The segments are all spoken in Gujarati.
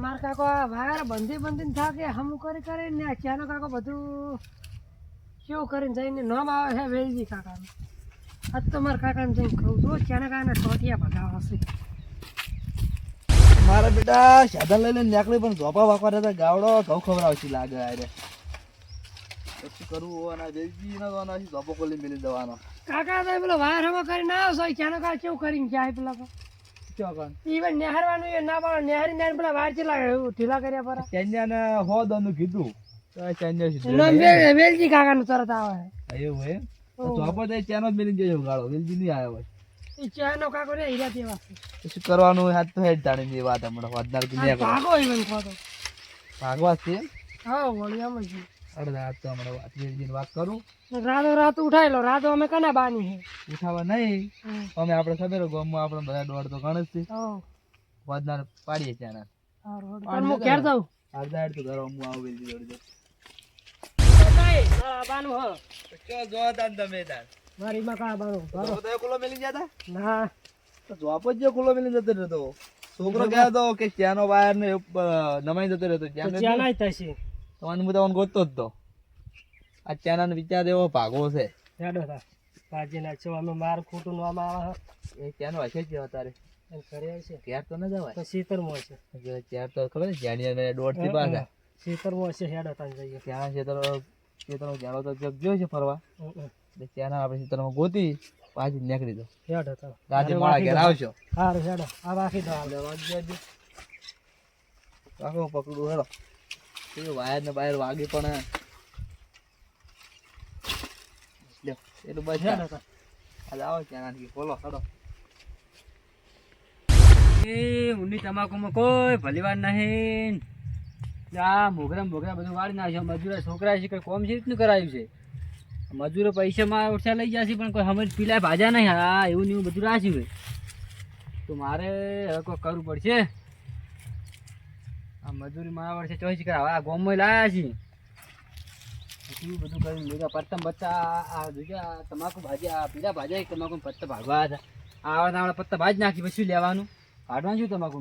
માર કાકો આ વાયર બંધી થાકે હમ કરી ને ચાનો કાકો બધું કેવું કરીને જઈને નામ આવે છે વેલજી કાકાનું. આજ તો મારા કાકાને જઈને કહું છું ચાના કાકાને ટોટિયા ભગાવા હશે. મારા બેટા સાધન લઈને નીકળી પણ ધોપા વાપવા રહેતા ગાવડો ઘઉં ખવડાવશે લાગે આરે શું કરવું અને વેલજી નો ધોપો ખોલી મેલી દેવાનો. કાકા તો પેલો વાયર હમો કરીને આવશો ચાનો કાકા કેવું કરીને જાય પેલા ઈવન નેહરવાનું એ ના પાડે નેહરી ને પેલા વાયર ચેલા ઢીલા કર્યા પર ચાંદ્યાને હો દોનું કીધું તો ચાંદ્યા નામ વેલજી કાકાનું તરત આવે એવું હે ધોપો તો ચાનો જ મેલી જજો ગાળો વેલજી નહીં આવ્યો હોય એ ચાનો કાકો રે હીરા તેવા શું કરવાનું હાથ તો હેડ જાણી વાત હમણાં વાદનાર કે ન્યા ભાગો ઈવન ખોતો ભાગવા છે હા વળિયામાં જ અડધા હાથ તો હમણાં વાત વેલજીની વાત કરું રાત ઉઠાઈ લો રાતો અમે કના બાની હે ઉઠાવા નહીં અમે આપણે ખબર ગામમાં આપણે બધા દોડ તો ગણ જ છે વાદનાર પાડીએ ત્યાંના હું ઘેર જાઉં અડધા હેડ તો ઘર હું આવું વેલજી દોડ બાનું હ જો જોતા તમે તાર મારી માં કા બાનું તો ખુલ્લો મેલી જતા ના તો જોપ જ જો ખુલ્લો મેલી જતો રહેતો છોકરો કહેતો તો કે ત્યાંનો વાયર ને નમાઈ જતો રહેતો ત્યાં નાઈ થશે તો હું તમને ગોતતો જ તો આ ત્યાંના વિચાર એવો ભાગો છે હેડો તા પાજી ના છો અમે માર ખોટું નો આવે એ ત્યાંનો હશે જ તારે એમ કરે છે ઘેર તો ન જવાય તો સીતર મો છે ત્યાં તો ખબર જાણ્યા દોઢ થી પાછા સીતર મો છે હેડો તા જઈએ ત્યાં ખેતરો જાણો તો જોયો છે ફરવા ત્યાંના આપણે ખેતરમાં ગોતી પાછી નીકળી દો હેડો તા રાતે મારા ઘેર આવશો હારું હેડો આ રાખી દો રાખો પકડું હેડો વાયર ને બાયર વાગી પણ એટલું બસ હેડો આજે આવો ત્યાં બોલો હેડો એ ઊંડી તમાકુમાં કોઈ ભલીવાર નહીં આ મોગરા બધું વાળી નાખ્યો મજૂરા છોકરા છે કંઈ કોમ છે રીતનું કરાવ્યું છે મજૂરો પૈસામાં ઓછા લઈ જશે પણ કોઈ સમજ પીલા ભાજા નહીં હા એવું ને એવું બધું રાખ્યું હોય તો મારે હવે કોઈ કરવું પડશે આ મજૂરી મારા વર્ષે ચોઈસ કરા હવે આ ગોમમાં લાવ્યા છીએ એટલું બધું કર્યું લીધા પત્તા બત્તા આ બીજા તમાકુ ભાજ્યા પીલા ભાજ્યા તમાકુ પત્તા ભાગવા હતા આવડા પત્તા ભાજ નાખી પછી શું લેવાનું કાઢવાનું શું તમાકુ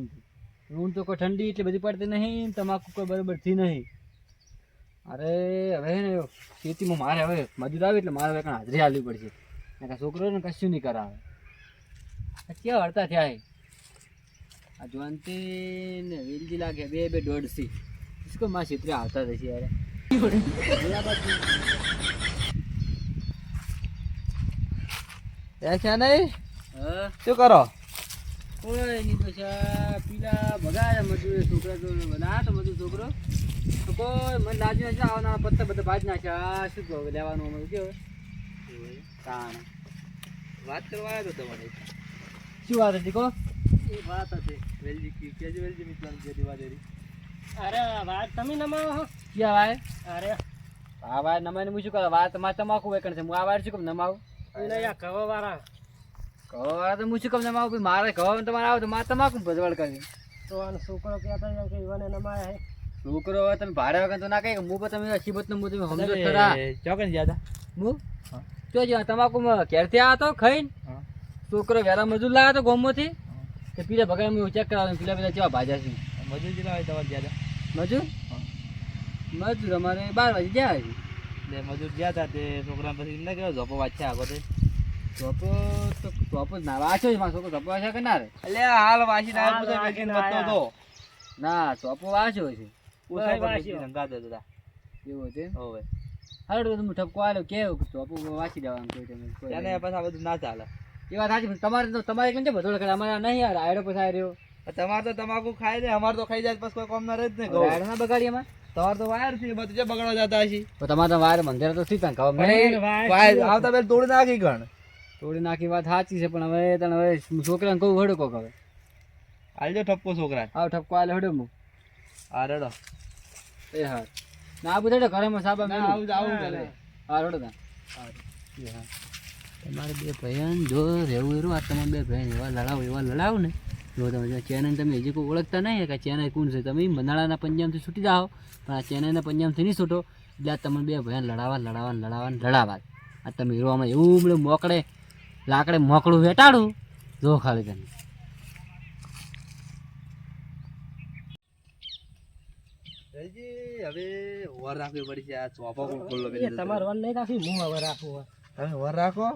ઊન તો કોઈ ઠંડી એટલે બધી પડતી નહીં તમાકુ કોઈ બરાબર થી નહીં અરે હવે ને ખેતીમાં મારે હવે મજૂર આવે એટલે મારે હવે કાંઈ હાજરી હાલવી પડશે ને છોકરોને કશું નહીં કરાવે ક્યાં હડતા થયા આ જોનતી ને વેલજી લાગે બે દોઢસી इसको माँ क्षेत्र આવતા રહેશે યાર છે નહીં હા શું કરો કોઈ નહીં પછી પીલા ભગાયા મજૂર છોકરા તો બધા તો મજૂર છોકરો તો કોઈ મને લાગ્યું છે આવવાના પત્તા બધા ભાજ નાખ્યા શું કહો લેવાનું અમે કેવું તાણ વાત કરવા આવ્યો તો તમારે શું વાત હતી કહો એ વાત હતી વેલજી કેજો વેલજી મિત્રોની જે વાત એરી અરે વાત તમે નમાવો હો ક્યાં વાય અરે આ વાર નમાઈને હું શું કરું વાર તમારે તમાકુ વેકણ છે હું આ વાર શું કેમ નમાવું એને યા કવા વાળા કહો તો હું શું કેમ નમાવું મારે કહો તમારે આવો તો મારે તમાકુ ભજવડ કરી તો આનો છોકરો કહેતા હતા કે ઈવાને નમાયા હે છોકરો તમે ભાડે વગર તો ના કહી હું પણ તમે અસીબત નું તમે સમજો ખરા ચોકન જ્યાદા હું જો જો તમાકુ ક્યારથી આવ્યો હતો ખાઈને છોકરો વેલા મજૂર લાવ્યો હતો ગોમમાંથી તો પીલા ભગાઈ હું ચેક કરાવ્યું પીલા પેલા કેવા ભાજા છે મજૂર કેટલા હોય તમારે જ્યાદા મજૂર મજૂર અમારે 12 વાગે ગયા છે એટલે મજૂર ગયા હતા તે છોકરા પછી એમને કેવો ઝોપો વાંચ્યા આગળ ધોપો તો ધોપો ના વાંચ્યો છે મારો છોકરો ધોપો વાંચ્યા કે ના રે એટલે હાલ વાંચી ના પૂછે વેચીને બતો તો ના ધોપો વાંચ્યો છે પૂછાય વાંચી રંગા દે દાદા એવું છે હોવે હારું તો હું ઠપકો આવ્યો કેવું ધોપો વાંચી દેવાનું કોઈ તમે એને પછી આ બધું ના ચાલે એ વાત સાચી તમારે કેમ છે બધો કરે અમારે નહીં યાર આયડો પછી આવ્યો તમારે તો તમાકુ ખાઈ દે અમારે તો ખાઈ જાય પછી કોઈ કોમ ના રહે જ નહીં આયડો ના બગાડી એમાં તમારે તો વાયર થી બધું જે બગડવા જતા હશે તો તમારે તો વાર મંદિર તો સીતા ખાવ વાયર આવતા પેલા તોડી નાખી ગણ તોડી નાખી વાત સાચી છે પણ હવે છોકરાને કહું હડો કોક હવે આલજો ઠપકો છોકરા આવ ઠપકો આલે હડો હું હા રેડો એ હા ના આ બધા ઘરમાં સાબા મેલું આવું ચાલે હા હડો તા તમારે બે ભાઈ જો રહેવું એવું આ તમે બે ભાઈ એવા લડાવ ને જો તમે ચેનઈ તમે હજી કોઈ ઓળખતા નહીં કે ચેનઈ કોણ છે તમે મંદાળાના પંજાબથી છૂટી જાઓ પણ આ ચેનઈના પંજાબથી નહીં છૂટો એટલે આ તમે બે ભાઈ લડાવા આ તમે હીરોમાં એવું મળે મોકળે લાકડે મોકળું વેટાડું જો ખાલી તમે વેલજી હવે વર રાખવી પડી છે આ ચોપા કોણ ખોલ્લો એ તમારે વન નહીં રાખી હું હવે રાખું હવે. તમે વર રાખો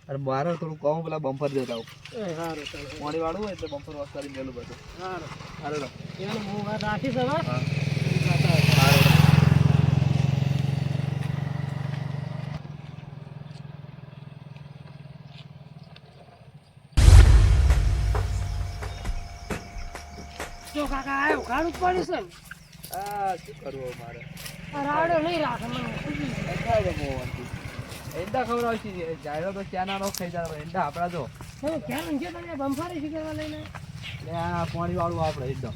અને મારે થોડું કહું પેલા બમ્પર દેતા આવું એ સારું ચાલો પાણી વાળું હોય એટલે બમ્પર વોશ કરી મેલું બધું સારું હારે એને હું વાર રાખીશ હવે હા જો કાકા આવ્યો કાળું પડી છે ને આ શું કરવું મારે આ રાવડો નહીં રાખે મને ખુશી છે. થાય છે મોહનથી એંડા ખવડાવશે જાયરો તો ચાના નો ખાઈ જાય એંડા આપણા જો તમે ક્યાં છે તમે બમ્ફારી શીખવા લઈને એટલે આ પાણી વાળું આપણે એકદમ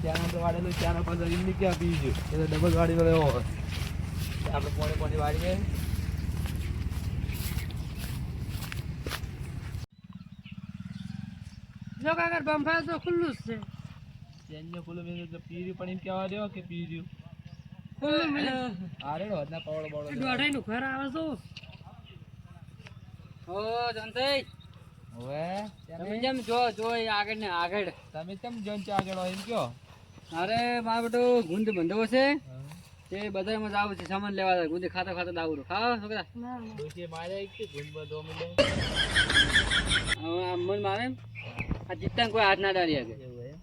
ચાના તો વાળેલું ચાના પાછળ એમની ક્યાં પીશું એ તો ડબલ વાળીનો એવો હોય આપણે પાણી વાળીએ જો કાકા બમ્ફાર તો ખુલ્લું જ છે ચેનને ખુલ્લું મેં તો પીર્યું પણ એમ કહેવા દો કે પીર્યું ખુલ્લું મિલે આરેડો હદના પાવડો બાવડો દોઢાઈનું ઘર આવે તો ઓ જંતઈ હવે તમે જેમ જો આગળ ને આગળ તમે કેમ જન ચા આગળ હોય એમ કયો અરે મારો બેટો ગુંદ બંધો છે તે બજારમાં જાવ છે સામાન લેવા જાય ગુંદ ખાતા ખાતા દાવું ખાવા છોકરા ના ના કોઈ મારે એક કે ગુણ બધો મિલે હવે આ મન મારે આ ચિત્તા કોઈ હાથ ના ડાળી શકે એવું એમ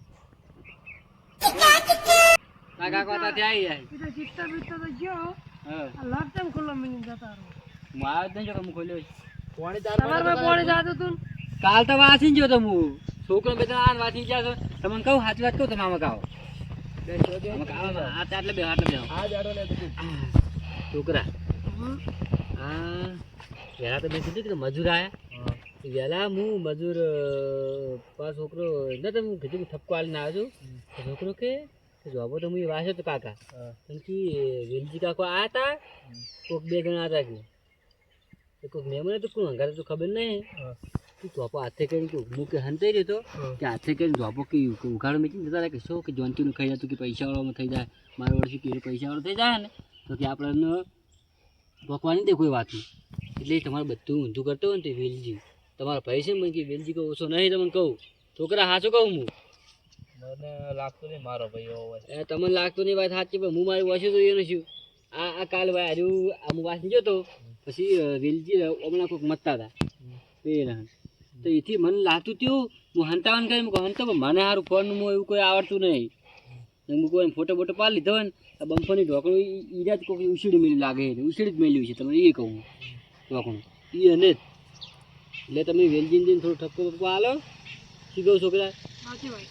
આ કાકા ત્યાંથી આવી જાય એ તો ચિત્તા બીત્તા તો ગયો હા આ લાગતા ખુલ્લો મિલી જતા રહો હું આવ્યો જ નહીં હું ખોલ્યો છે. પાણી ચાર તમારે પાણી જાતું તું કાલ તો વાંચી ગયો તો હું છોકરો બે ત્રણ વાંચી ગયા તો તમને કહું સાચી વાત કહું તમે આમાં કાવો આટલે બે આ જાડો લે તું છોકરા હા પહેલા તો મેં કીધું કે મજૂર આયા વહેલા હું મજૂર પાસ છોકરો ન તો હું કીધું ઠપકો આલીને આવ્યો છું તો છોકરો કે જોબો તો હું વાંચ્યો તો કાકા કેમ કે વેલજી કાકો આવ્યા હતા કોઈક બે જણા હતા કે કોઈક મહેમાન હતું કોણ હંગારે તો ખબર નહીં તું ધોપો હાથે કરીને કે હું કે હંતાઈ રહ્યો તો કે હાથે કરીને ધોપો કે ઉઘાડો મેચીને જતા રહે કે શું કે જોનતીનું ખાઈ જતું કે પૈસાવાળામાં થઈ જાય મારા વર્ષે કે પૈસાવાળો થઈ જાય ને તો કે આપણને ભોકવાની દે કોઈ વાતનું એટલે તમારે બધું ઊંધું કરતો હોય ને તે વેલજી તમારા પૈસા મને કે વેલજી કહું ઓછો નહીં તમને કહું છોકરા સાચું કહું હું મને લાગતું નહીં મારો ભાઈ એવો હોય એ તમને લાગતું નહીં વાત સાચી પણ હું મારી વાંચ્યું તો એ નથી આ કાલ હાર્યું આ હું વાંચી ગયો તો પછી વેલજી હમણાં કોઈક મતતા હતા એ તો એથી મને લાગતું હતું હું હંતાવન કરી હંતો પણ મને સારું ફોનનું એવું કોઈ આવડતું નહીં હું કોઈ ફોટો બોટો પાડી લીધો હોય ને આ બમ્ફરની ઢોકણું ઈરા જ કોઈ ઉછીડી મેળ્યું લાગે ઉછીડી જ મેળ્યું છે તમે એ કહું ઢોકણું એ અને જ એટલે તમે વેલજીને જઈને થોડું ઠપકો બપકો હાલો શું કહું છોકરા સાચી વાત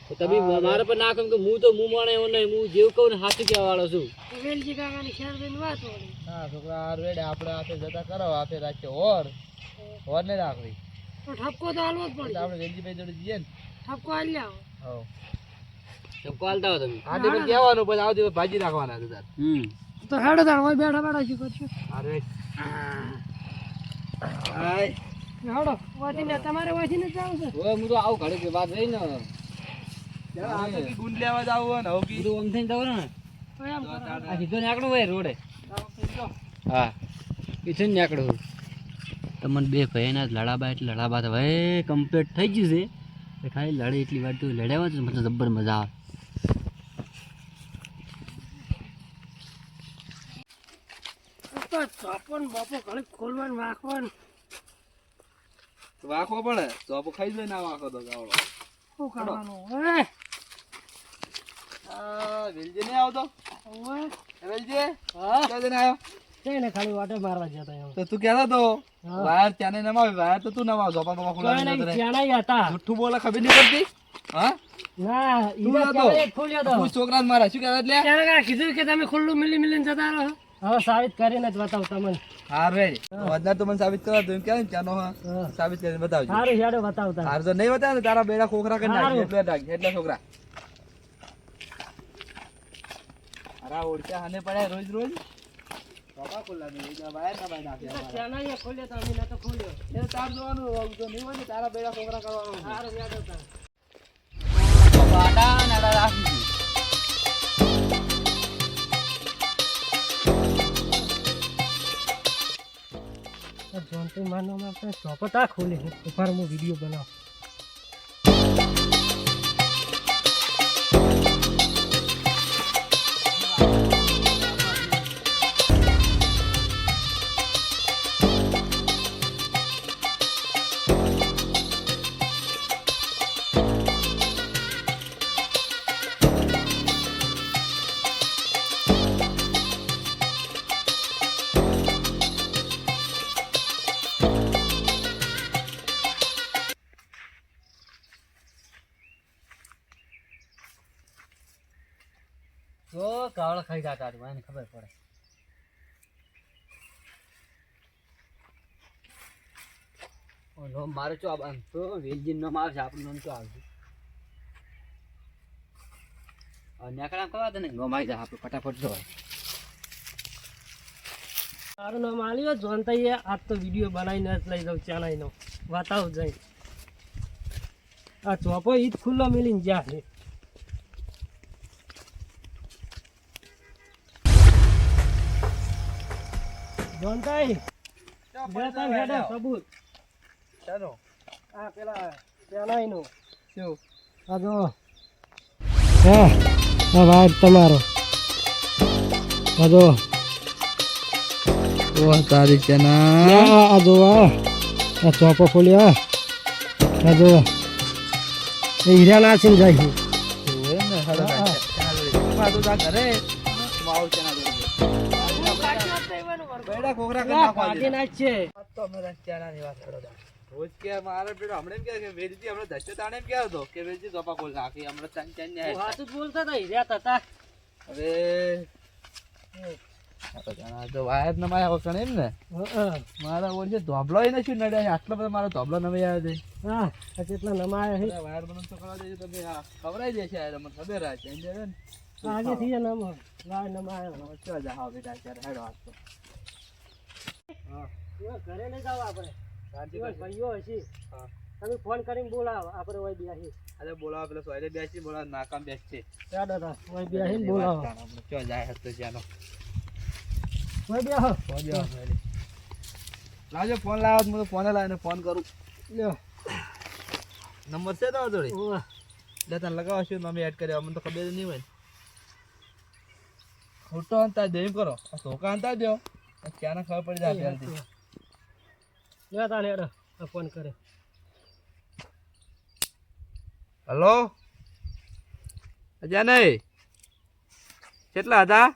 તો તમે મારા પર ના કહો કે હું માણે એવો નહીં હું જેવું કહું ને સાચું કહેવા વાળો છું વેલજી કાકાની ખેરબેન વાત હોય હા છોકરા હાર વેડે આપણે હાથે જતા કરો હાથે રાખીએ ઓર નહીં રાખવી તો ઠપકો તો હાલવો જ પડે આપણે વેલજીભાઈ જોડે જઈએ ને ઠપકો હાલી આવો હવ ઠપકો હાલતા હો તમે આજે પણ કહેવાનું પછી આવતી વખતે ભાજી રાખવાના હતા તો હેડો તાણ હોય બેઠા બેઠા શું કરશું અરે હેડો વાંચીને તમારે વાંચીને જ જાવ છે હવે હું તો આવું ઘડી કે વાત રહી ને આ તો કી ગુંડ લેવા જાવ હોય ને હવે કી બધું આમ થઈને જવું ને તો એમ કરો આ સીધો નીકળો હોય રોડે હા પીછે જ નીકળો તમને બે ભાઈના લડાબા એટલે લડાબા તો હવે કમ્પ્લીટ થઈ ગયું છે ખાલી લડે એટલી વાર તો લડ્યા જ મતલબ જબ્બર મજા તો ચોપન બાપો ઘડી ખોલવાનું વાંખવાનું વાખો પડે તો આપણે ખાઈ જાય ના વાખો તો ગાવડો શું કરવાનું હે વેલજી નહીં આવતો ઓય વેલજી હા ક્યાં જઈને આવ્યો તેને ખાલી વાટે મારવા જતા એમ તો તું કહેતો તો હા. વાયર ત્યાંને નમાવી વાયર તો તું નમાવ ઝોપા બપા ખુલ્લા કોઈ નહીં નહીં જતો રહે. ત્યાંના હતા જુઠ્ઠું બોલે ખબર નહીં પડતી હા ના તું ઈરા નતો. ત્યાં એક ખોલ્યો તો તું છોકરાને મારા શું કહેતા એટલે ત્યારે કાંઈ કીધું કે તમે ખુલ્લું મિલી મિલીને જતા રહો હવે સાબિત કરીને જ બતાવ તમને હાર રે વધના તો મને સાબિત કરવા તું એમ કહે ને ત્યાંનો હા હા. સાબિત કરીને બતાવજો સારું હેડો બતાવતા હાર જો નહીં બતાવે ને તારા બેડા ખોખરા કરી નાખી હારું. એટલે નાખી એટલે છોકરા અરે ઓળખ્યા હાને પડ્યા રોજ રોજ બાપા ખુલ્લા નહીં વાયર ના બાય નાખ્યા ત્યાંના અહીંયા ખોલ્યો તો અમે નતો ખોલ્યો એ તાર જોવાનું હોવું તો નહીં હોય ને તારા બેડા ખોખરા કરવાનું સારું હેડો તાણ. બાડા નાડા રાખી જોનતું માનવામાં આપણે ચોપટ આ ખોલી ઉપર હું વિડીયો બનાવ તો કાવળા ખાઈ જતા હતું એને ખબર પડે. ઓલો મારે ચો આમ તો વેલજી નો માર છે આપણું નામ તો આવશે. નેકળા કરવા દે ને નો મારી જાય આપણે ફટાફટ જો. તારું નામ આલ્યો જોનતાઈએ આજ તો વિડીયો બનાવીને જ લઈ જાઉં ચાલાઈનો વાતાવ જઈ આ ચોપો ઈદ ખુલ્લો મિલીને જ્યાં છે જોનતાઈ સબૂત ચાલો આ પેલા ચાલાઈનો શું આ જો હા આ વાત તમારો આ જો ઓ તારી ચના આ જો આ ચોપો ખોલ્યો આ જો એ હીરા નાસીને જાય છે એમ ને હાલો ચના તો તા ઘરે માવ ચના બેડા કોકરા કરી નાખો આજે ના છે આ તો મેરા ચના ની વાત કરો રોજ કે મારે પેલો હમણે એમ કે વેલજી હમણે દસ્તે તાણે એમ કહેતો કે વેલજી ચોપા કોલ નાખી હમણે ચન ચન ને વાતું જ બોલતા હતા હીરા હતા હવે આ તો ચના તો વાયર ન માયા વખણ એમ ને મારા ઓર જે ધોબલો એને શું નડ્યા આટલા બધા મારો ધોબલો નમે આવ્યો છે હા આ કેટલા નમાયા છે વાયર બનન તો કરવા દેજો તમે આ ખવરાઈ દેશે આ તમને ખબર આ ચેન્જ આવે ને આગે થી નમ લાય નમાયા ચો જા હા બેટા ચાર હેડો આજ તો હા ઘરે નહીં જાવ આપણે શાંતિ ભાઈઓ હશે હા તમે ફોન કરીને બોલાવો આપણે ઓય બેસી અરે બોલાવો પેલો સોયરે બેસી બોલાવ નાકામ બેસશે ચાલો તા ઓય બેસીને બોલાવો ચો જાય હતો જ્યાંનો ઓય બેહો લાવજો ફોન લાવો તો હું ફોન લાવીને ફોન કરું લ્યો નંબર છે તો જોડે ઓવા એટલે તને લગાવો છું અમે એડ કર્યો અમને તો ખબર નહીં હોય ખોટો અંતા દે એમ કરો આ ધોકા અંતા દો ક્યાં ખબર પડી જાય પહેલથી લ્યો તા લેડો ફોન કરે હલો અજા નહીં કેટલા હતા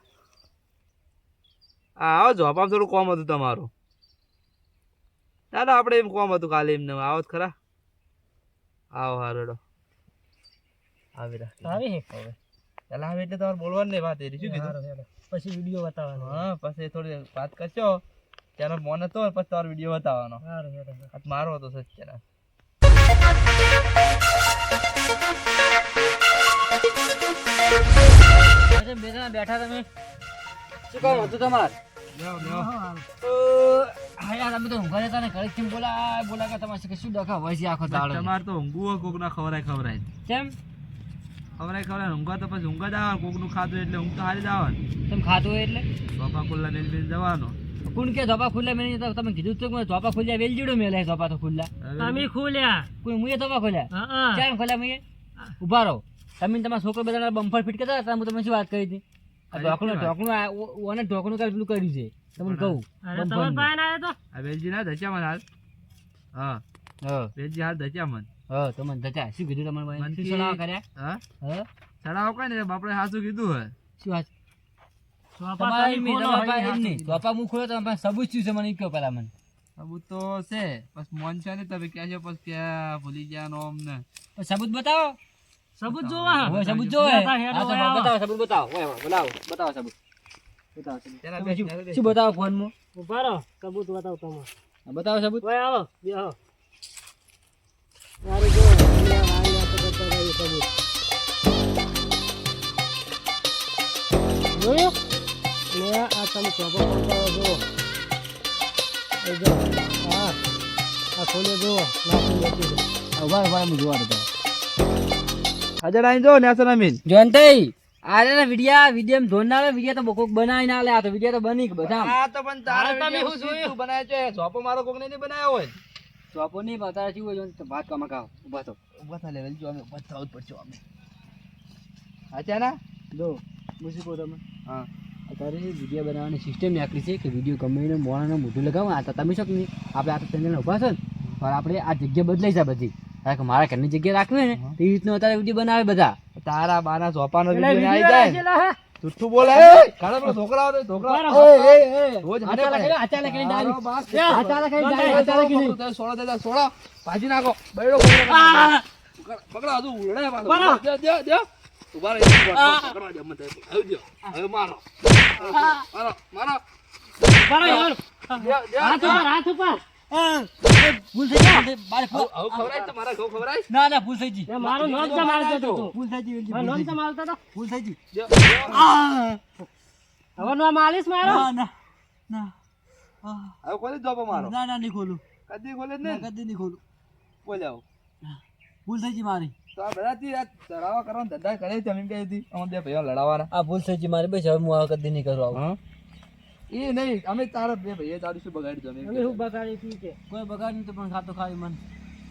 હા આવો જોપામાં થોડું કોમ હતું તમારું ના ના આપણે એમ કોમ હતું કાલે એમને આવો જ ખરા આવો હારડો આવી રાખી આવી હે ચાલ આવે એટલે તમારે બોલવાનું નહીં વાત એરી શું કીધું સારું હેડો પછી વિડિયો બતાવવાનો હા પછી થોડી વાત કરશો ત્યારે મોન હતો પછી તમારો વિડીયો બતાવવાનો સારું હેડો આ તો મારો હતો સચ ચેનલ અરે બેઠા બેઠા તમે શું કામ હતું તમારે? હા યાર અમે તો ઊંઘા જતા ને ઘરે કેમ બોલા કે તમારે શું ડખા હોય છે આખો દાડો? તમારે તો ઊંઘવું કોક ના ખવરાય કેમ ખવરાય ઊંઘા તો પછી ઊંઘા જ આવે કોક નું ખાધું એટલે ઊંઘ તો હારી જ આવે ને તમે ખાધું હોય એટલે ચોપા ખુલ્લા મેલ મેલ જવાનો કોણ કે ધોપા ખુલ્લા મેં તમે કીધું તો ધોપા ખુલ્લા વેલજીડો મેલે ધોપા તો ખુલ્લા અમે ખોલ્યા કોઈ મુએ ધોપા ખોલ્યા હા ચાર ખોલ્યા મુએ ઉભા રહો તમે તમારા છોકરો બધા બમ્ફર ફિટ કરતા હતા હું તમને શું વાત કરી હતી ઢોકણું કાલ પેલું કર્યું છે તમને કહું આ વેલજી ના ધચ્યા હાલ હા વેલજી હાલ ધચ્યા મન હા તમને ધચા શું કીધું તમારે શું સલાહ કર્યા હા હા ચડાવ કઈ ને બાપડે હાસું કીધું હે શું વાત ધોપા હું ખોલ્યો તમારે સબૂત શું છે મને કહો પેલા મને સબૂત તો છે બસ મોન છે ને તમે ક્યાં છે પછી ક્યાં ભૂલી ગયા નો અમને સબૂત બતાવો સબૂત જોવા હવે સબૂત જોવે બતાવો સબૂત બતાવો બતાવો સબૂત શું બતાવો ફોનમાં ઉભા રહો સબૂત બતાવ તમે બતાવો સબૂત ઓય આવો બેહો યાર જો સબૂત જોયો ને આ તમે ચોપો પડતા જો એ જો હા આ ખોલે જો નાખી દેતી ઉભા હું જોવા દે હાજર આઈ જો નેશન અમીન જોનતઈ આરે વિડિયો ધોન ના આવે વિડિયો તો કોક બનાવી ના લે આ તો વિડિયો તો બની કે બધા આ તો પણ તારા તમે વિડિયો શું શું જોયું? તું બનાવ્યો છે જોપો મારો કોક ને બનાવ્યો હોય ચોપો નહીં બતાવે શું હોય તો ભાત કામ ખાવ ઉભા તો ઉભા થા લેવલ જો અમે ઉભા થાવ પડજો અમે આચા ના જો મુસી કહો તમે હા અત્યારે વિડીયો બનાવવાની સિસ્ટમ નાખી છે કે વિડીયો ગમે એને મોણાનું મોઢું લગાવો આ તો તમે શું નહીં આપણે આ તો ચેનલ ઉભા છો ને પણ આપણે આ જગ્યા બદલાઈ જાય બધી કારણ કે મારા ઘરની જગ્યા રાખવી ને તે રીતનું અત્યારે વિડીયો બનાવે બધા તારા બાના જોપાનો વિડિયો આવી જાય તુઠ્ઠું બોલે ઘણા બધા છોકરાઓ રોજ સોળો દેતા સોળો ભાજી નાખો બૈડો પકડા હજુ ઉડે દે ઉભા રહી પકડવા દે મને આવજો હવે મારો મારો હાથ ઉપર ભૂલ થઈ ગઈ બારે હવે ખવરાય તો મારા ઘઉં ખવરાય ના ના ભૂલ થઈ ગઈ એ મારું નામ તો મારતો તો ભૂલ થઈ ગઈ મારું નામ તો મારતો તો ભૂલ થઈ ગઈ હવે નામ આલીશ મારો ના ના હવે ખોલી દો મારો ના ના નહીં ખોલું કદી ખોલે જ ને કદી નહીં ખોલું બોલ્યા ભૂલ થઈ ગઈ મારી તો આ બધાથી આ ચડાવવા કરવાનો ધંધા કરે છે એમ કહી હતી અમે બે ભાઈઓ લડાવવાના આ ભૂલ થઈ ગઈ મારી બસ હવે હું આ કદી નહીં કરું આવું હા એ નહીં અમે તારા બે ભાઈએ તારું શું બગાડ્યું અમે તમે શું બગાડી તું કે કોઈ બગાડ નહીં તો પણ ખાતો ખાલી મન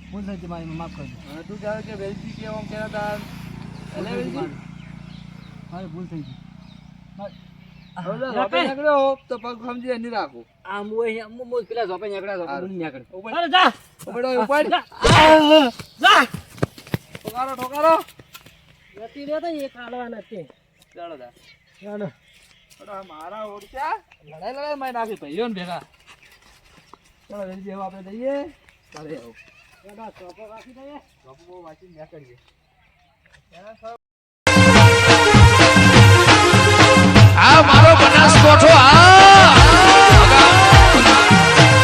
ભૂલ થઈ ગઈ મારી માફ કરજો અને તું ક્યારે કે વેલજી કે આમ કહેતા હતા એટલે વેલજી મારી ભૂલ થઈ ગઈ હવે જો રોપે નીકળ્યો તો પગ સમજી નહીં રાખો આ હું પેલા ઝોપે નીકળ્યા ઝોપે નીકળે અરે જા ઉપડો ઉપર જા ઠોકારો નથી રહેતો એક હાલવાના છે ચાલો દા ચાલો મારા ઓળખ્યા લડાઈ મારી નાખી ભાઈઓ ને ભેગા ચાલો વેલજી હવે આપણે જઈએ ચાલે આવું ચોપો રાખી દઈએ બાપુ બહુ વાંચીને નીકળીએ